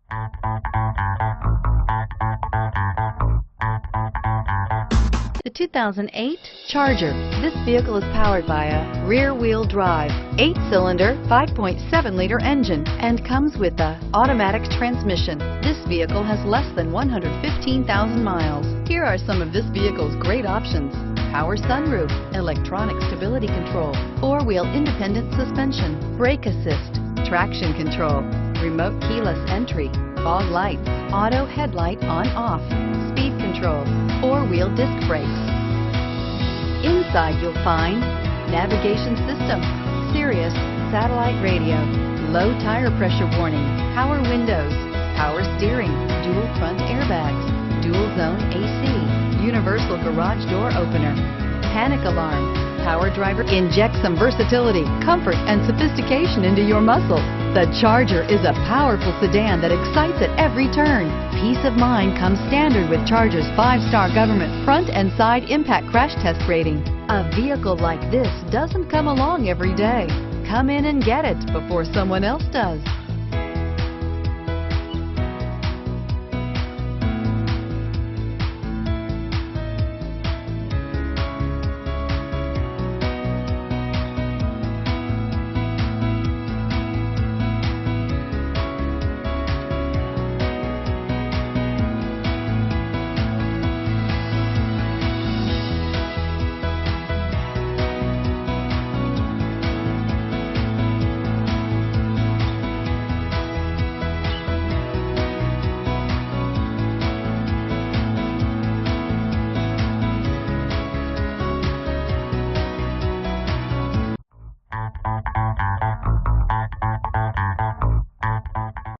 The 2008 Charger. This vehicle is powered by a rear-wheel drive, 8-cylinder, 5.7-liter engine, and comes with an automatic transmission. This vehicle has less than 115,000 miles. Here are some of this vehicle's great options: power sunroof, electronic stability control, 4-wheel independent suspension, brake assist, traction control, remote keyless entry, fog lights, auto headlight on-off, speed control, 4-wheel disc brakes. Inside you'll find navigation system, Sirius satellite radio, low tire pressure warning, power windows, power steering, dual front airbags, dual zone AC, universal garage door opener, panic alarm, power driver. Inject some versatility, comfort, and sophistication into your muscle. The Charger is a powerful sedan that excites at every turn. Peace of mind comes standard with Charger's 5-star government front and side impact crash test rating. A vehicle like this doesn't come along every day. Come in and get it before someone else does.